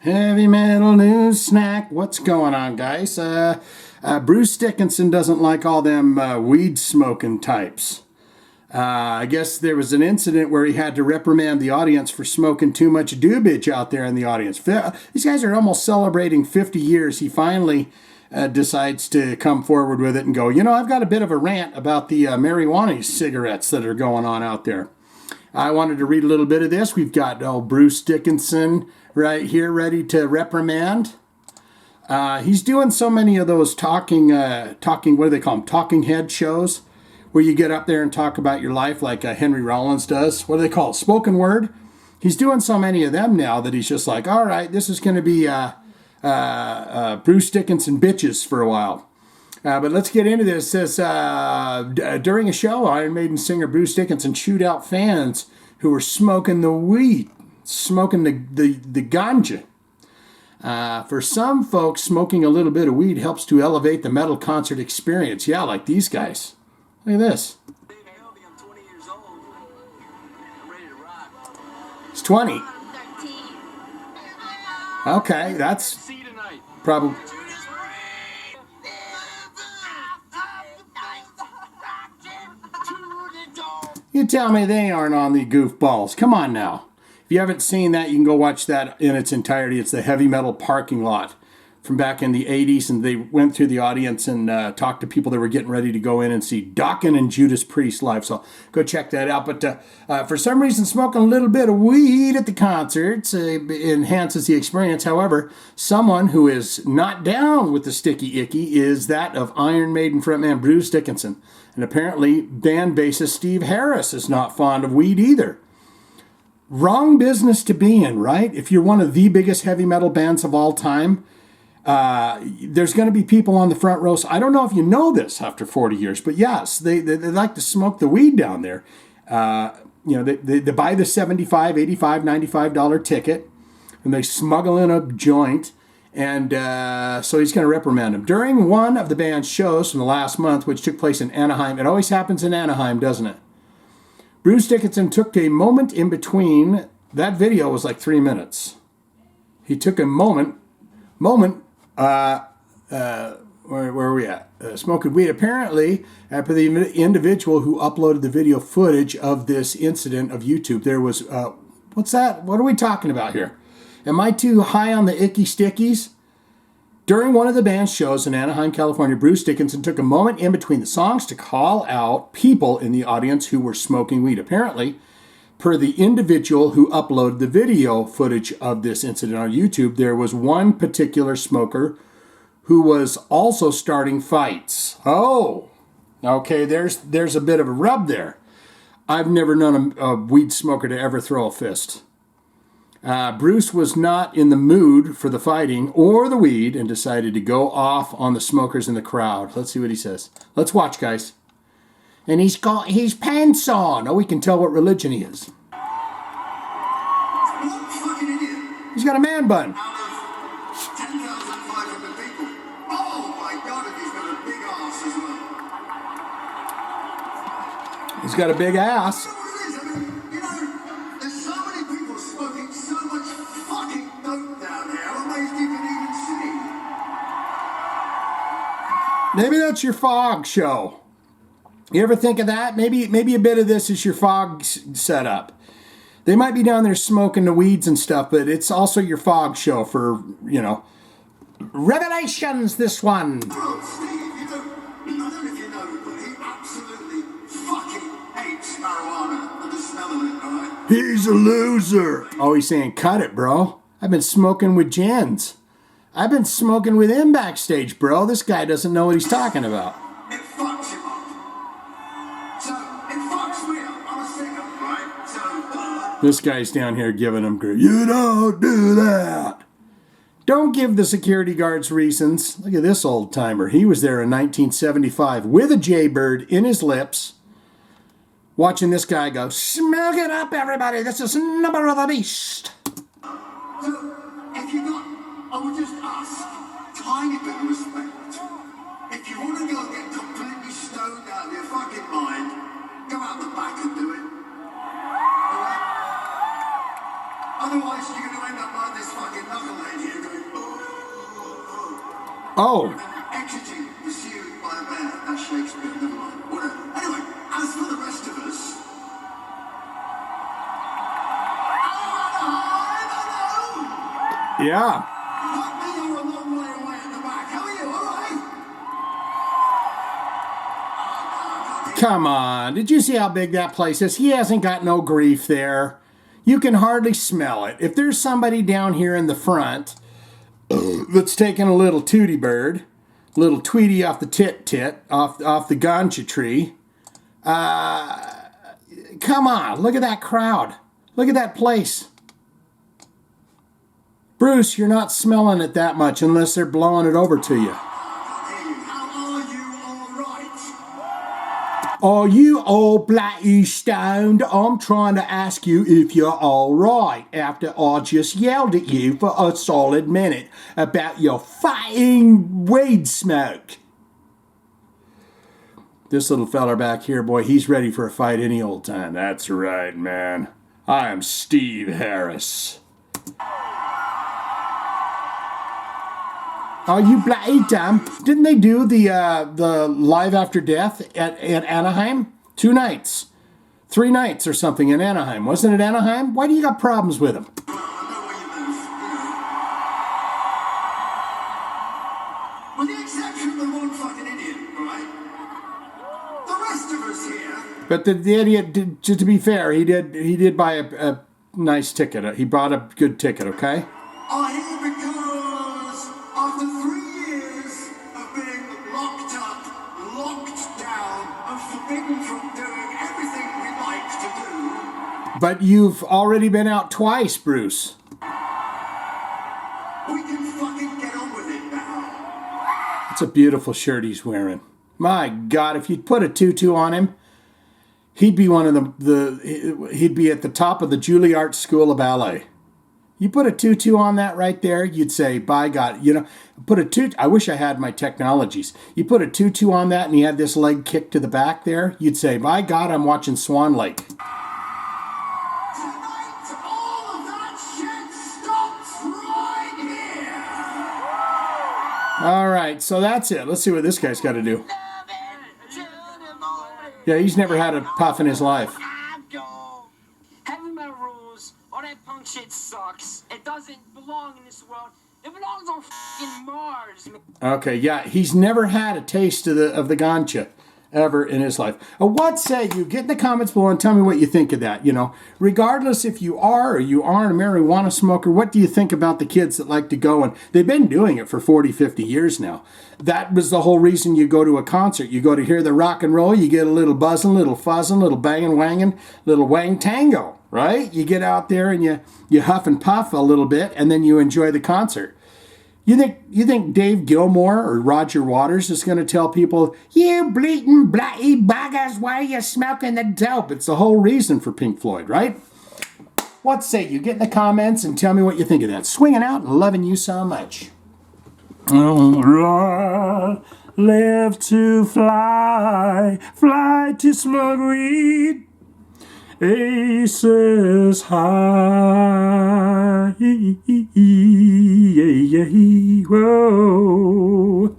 Heavy metal news snack. What's going on, guys? Bruce Dickinson doesn't like all them weed smoking types. I guess there was an incident where he had to reprimand the audience for smoking too much doobage out there in the audience. These guys are almost celebrating 50 years. He finally decides to come forward with it and go, I've got a bit of a rant about the marijuana cigarettes that are going on out there. I wanted to read a little bit of this. We've got Bruce Dickinson right here ready to reprimand. He's doing so many of those talking, what do they call them? Talking head shows where you get up there and talk about your life like Henry Rollins does. What do they call it? Spoken word. He's doing so many of them now that he's just like, all right, this is going to be Bruce Dickinson bitches for a while. But let's get into this. It says, during a show, Iron Maiden singer Bruce Dickinson chewed out fans who were smoking the weed, smoking the ganja. For some folks, smoking a little bit of weed helps to elevate the metal concert experience. Yeah, like these guys. Look at this. He's 20. Okay, that's probably... You tell me they aren't on the goofballs. Come on now. If you haven't seen that, you can go watch that in its entirety. It's the Heavy Metal Parking Lot from back in the 80s, and they went through the audience and talked to people that were getting ready to go in and see Dokken and Judas Priest live. So go check that out. But for some reason, smoking a little bit of weed at the concerts enhances the experience. However, someone who is not down with the sticky icky is that of Iron Maiden frontman Bruce Dickinson. And apparently, band bassist Steve Harris is not fond of weed either. Wrong business to be in, right? If you're one of the biggest heavy metal bands of all time, there's going to be people on the front rows. I don't know if you know this after 40 years, but yes, they like to smoke the weed down there. They buy the $75, $85, $95 ticket, and they smuggle in a joint. And so he's going to reprimand him. During one of the band's shows from the last month, which took place in Anaheim, it always happens in Anaheim, doesn't it? Bruce Dickinson took a moment in between. That video was like 3 minutes. He took a moment, where are we at? Smoking weed. Apparently, after the individual who uploaded the video footage of this incident of YouTube, there was, what's that? What are we talking about here? Am I too high on the icky stickies? During one of the band's shows in Anaheim, California, Bruce Dickinson took a moment in between the songs to call out people in the audience who were smoking weed. Apparently, per the individual who uploaded the video footage of this incident on YouTube, there was one particular smoker who was also starting fights. Oh, okay, there's a bit of a rub there. I've never known a weed smoker to ever throw a fist. Bruce was not in the mood for the fighting or the weed and decided to go off on the smokers in the crowd. Let's see what he says. Let's watch, guys. And he's got his pants on. Oh, we can tell what religion he is. He's got a man bun. He's got a big ass. Maybe that's your fog show. You ever think of that? Maybe a bit of this is your fog setup. They might be down there smoking the weeds and stuff, but it's also your fog show for, Revelations, this one. Bro, Steve, I don't know if you know, but he absolutely fucking hates marijuana and the smell of it, alright? He's a loser. Oh, he's saying, cut it, bro. I've been smoking with Jens. I've been smoking with him backstage, bro. This guy doesn't know what he's talking about. It fucks him up. So, it fucks me up. I'm a singer, right? So, This guy's down here giving him grief. You don't do that. Don't give the security guards reasons. Look at this old timer. He was there in 1975 with a jaybird in his lips, watching this guy go, smoke it up, everybody. This is Number of the Beast. So, if you got, I would just ask, tiny bit of respect. If you want to go get completely stoned out of your fucking mind, go out the back and do it. Alright? Otherwise, you're going to end up like this fucking knucklehead Oh, Exiting, pursued by a bear. That's Shakespeare, never mind. Whatever. Anyway, as for the rest of us... yeah. Fuck me, you're a long way away at the back. How are you, alright? Come on. Did you see how big that place is? He hasn't got no grief there. You can hardly smell it. If there's somebody down here in the front that's taking a little tootie bird, a little tweety off the tit, off the ganja tree, come on. Look at that crowd. Look at that place. Bruce, you're not smelling it that much unless they're blowing it over to you. How are you, alright? Are you all bloody stoned? I'm trying to ask you if you're all right after I just yelled at you for a solid minute about your fighting weed smoke. This little feller back here, boy, he's ready for a fight any old time. That's right, man. I am Steve Harris. Are you bloody dumb? Didn't they do the Live After Death at Anaheim? 2 nights. 3 nights or something in Anaheim. Wasn't it Anaheim? Why do you got problems with him? Well, I know where you live, you know. With the exception of the one fucking idiot, right? The rest of us here... But the idiot, to be fair, he did buy a nice ticket. He bought a good ticket, okay? are here because after 3 years of being locked up, locked down, and forbidden from doing everything we like to do. But you've already been out twice, Bruce. We can fucking get on with it now. It's a beautiful shirt he's wearing. My God, if you'd put a tutu on him, he'd be one of he'd be at the top of the Juilliard School of Ballet. You put a tutu on that right there, you'd say, by God, you know, put a tutu, I wish I had my technologies. You put a tutu on that and he had this leg kicked to the back there, you'd say, by God, I'm watching Swan Lake. Tonight, all of that shit stops right here. All right, so that's it. Let's see what this guy's got to do. Yeah, he's never had a puff in his life. Having my rules, all that punk shit sucks. It doesn't belong in this world. It belongs on f***ing Mars. Okay, yeah, he's never had a taste of the ganja ever in his life. What say you? Get in the comments below and tell me what you think of that. You know, regardless if you are or you aren't a marijuana smoker, what do you think about the kids that like to go? And they've been doing it for 40, 50 years now. That was the whole reason you go to a concert. You go to hear the rock and roll, you get a little buzzing, little fuzzing, little banging, wanging, little wang tango, right? You get out there and you huff and puff a little bit, and then you enjoy the concert. You think Dave Gilmour or Roger Waters is going to tell people, you bleating bloody buggers, why are you smoking the dope? It's the whole reason for Pink Floyd, right? What say you? Get in the comments and tell me what you think of that. Swinging out and loving you so much. All right, live to fly, fly to smoke weed. Aces high, whoa.